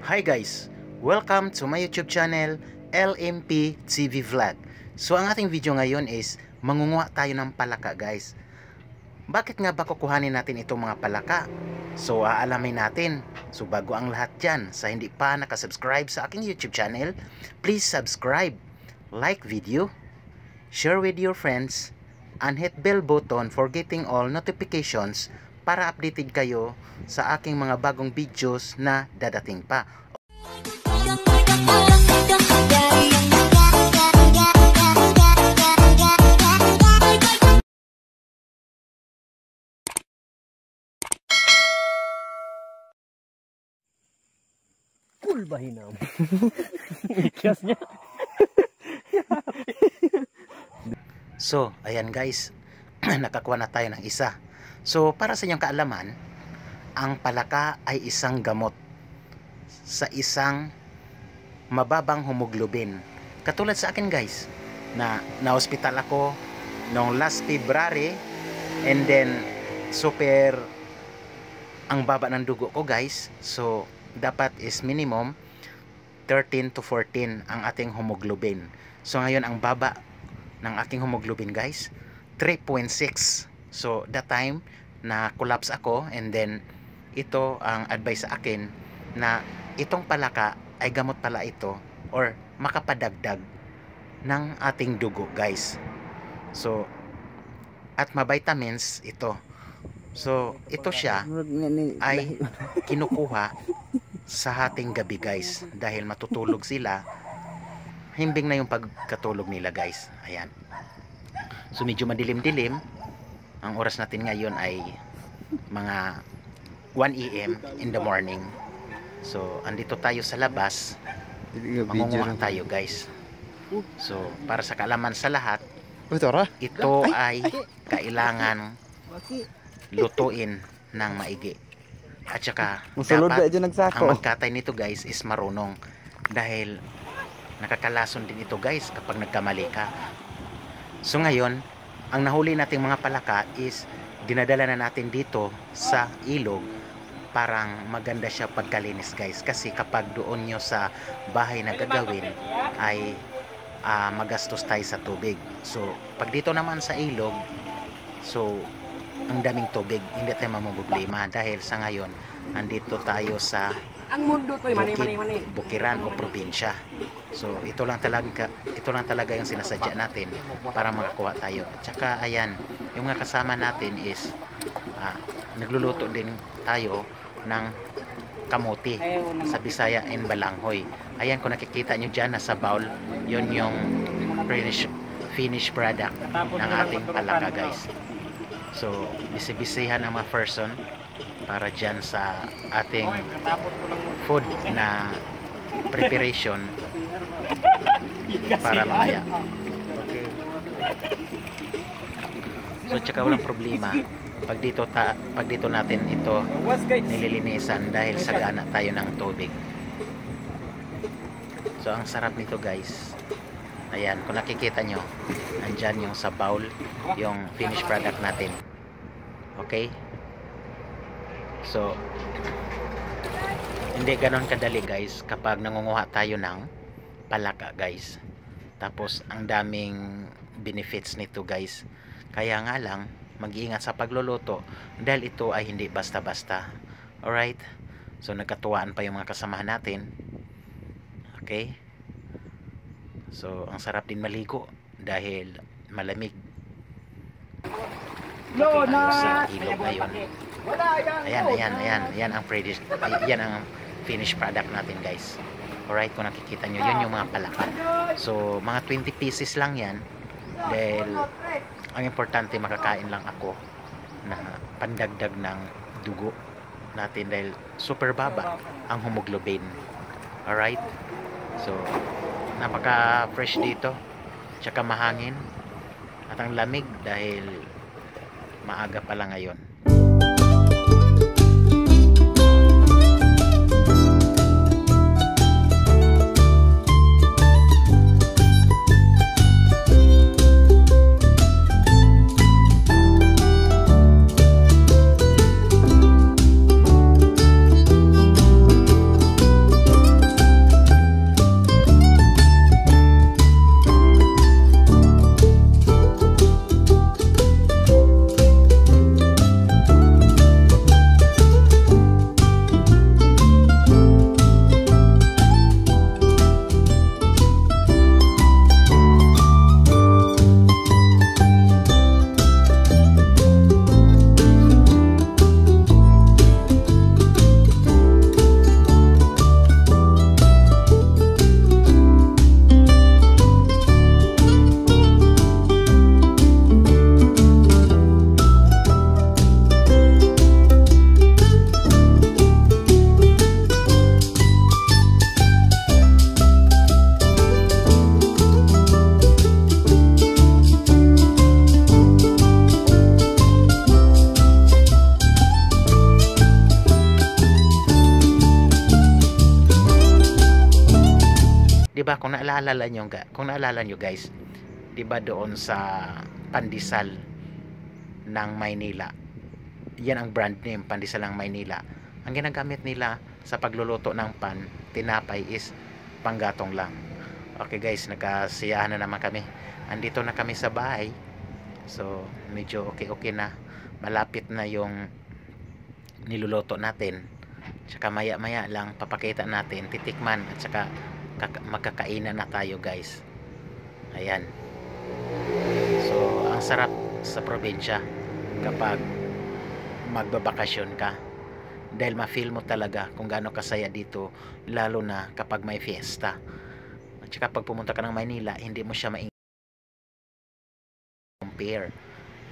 Hi guys! Welcome to my YouTube channel, LMP TV Vlog. So ang ating video ngayon is mangunguha tayo ng palaka guys. Bakit nga ba kukuhanin natin itong mga palaka? So aalamin natin. So bago ang lahat dyan, sa hindi pa nakasubscribe sa aking YouTube channel, please subscribe, like video, share with your friends, and hit bell button for getting all notifications para updated kayo sa aking mga bagong videos na dadating pa. Cool ba hinam? Ikas niya. So, ayan guys, nakakuha na tayo ng isa. So, para sa inyong kaalaman, ang palaka ay isang gamot sa isang mababang hemoglobin. Katulad sa akin guys, na na-hospital ako noong last February, and then super ang baba ng dugo ko guys. So, dapat is minimum 13 to 14 ang ating hemoglobin. So, ngayon ang baba ng aking hemoglobin guys, 3.6. So, that time na collapse ako, and then ito ang advice sa akin na itong palaka ay gamot pala ito or makapadagdag ng ating dugo guys. So, at ma-vitamins ito. So, ito siya ay kinukuha sa hating gabi guys, dahil matutulog sila, himbing na yung pagkatulog nila guys. Ayan. So, medyo madilim-dilim. Ang oras natin ngayon ay mga 1 AM in the morning. So, andito tayo sa labas. Mangunguha tayo guys. So, para sa kaalaman sa lahat, ito ay kailangan lutuin ng maigi. At saka, dapat ang magkatay nito guys is marunong. Dahil nakakalason din ito guys kapag nagkamali ka. So, ngayon, ang nahuli nating mga palaka is dinadala na natin dito sa ilog. Parang maganda siya pagkalinis guys, kasi kapag doon nyo sa bahay na gagawin ay magastos tayo sa tubig. So pag dito naman sa ilog, so ang daming tubig, hindi tayo mamumblema dahil sa ngayon andito tayo sa ang mundo to bukiran o probinsya. So ito lang talaga yung sinasadya natin para makakuha tayo. At saka ayan, yung mga kasama natin is nagluluto din tayo ng kamuti, sa Bisaya and Balanghoy. Ayan, kung nakikita nyo dyan nasa bowl, yun yung finished product ng ating palaka guys. So bisibisihan ang mga person para dyan sa ating food na preparation para mamaya. Okay. So tsaka walang problema pag dito natin ito nililinisan dahil sagana tayo ng tubig. So ang sarap nito guys. Ayan, kung nakikita nyo, andyan yung sa bowl, yung finished product natin. Okay? So hindi ganon kadali guys kapag nangunguha tayo ng palaka guys. Tapos ang daming benefits nito guys. Kaya nga lang, mag-iingat sa pagluluto dahil ito ay hindi basta-basta. Alright? So nagkatuwaan pa yung mga kasamahan natin. Okay? So ang sarap din maligo dahil malamig sa ilog ngayon. Ayan ang finished product natin guys. Alright, kung nakikita nyo, yun yung mga palaka. So mga 20 pieces lang yan, dahil ang importante makakain lang ako na pandagdag ng dugo natin dahil super baba ang hemoglobin. Alright, so napaka fresh dito, tsaka mahangin at ang lamig dahil maaga pa lang ngayon. 'Di ba kung naalala nyo guys, 'di ba doon sa pandesal ng Maynila, yan ang brand name, pandesal ng Maynila. Ang ginagamit nila sa pagluluto ng tinapay is panggatong lang. Okay guys, nagkasiyahan na naman kami. Andito na kami sa bahay. So medyo okay na, malapit na yung niluluto natin. Tsaka maya maya lang papakita natin, titikman, at saka magkakainan na tayo guys. Ayan. So ang sarap sa probinsya kapag magbabakasyon ka, dahil ma-feel mo talaga kung gaano kasaya dito, lalo na kapag may fiesta. At saka pag pumunta ka ng Maynila, hindi mo siya compare,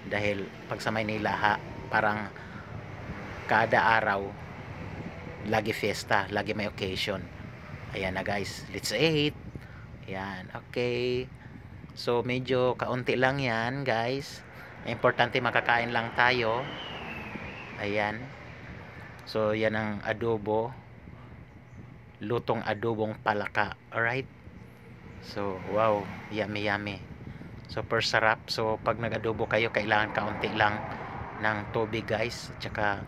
dahil pag sa Maynila parang kada araw lagi fiesta, lagi may occasion. Ayan na guys, let's eat. Ayan, okay. So medyo kaunti lang yan guys, importante makakain lang tayo. Ayan. So yan ang adobo, lutong adobong palaka. Alright. So wow, yummy yummy, super sarap. So pag nag-adobo kayo, kailangan kaunti lang ng tubig guys, tsaka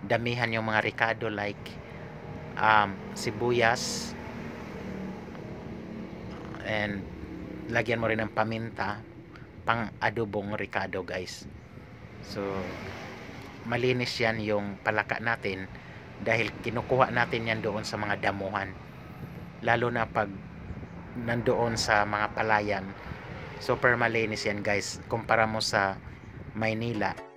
damihan yung mga ricado like sibuyas, and lagyan mo rin ng paminta pang adobong ricado guys. So malinis yan yung palaka natin, dahil kinukuha natin yan doon sa mga damuhan, lalo na pag nandoon sa mga palayan. Super malinis yan guys, kumpara mo sa Maynila.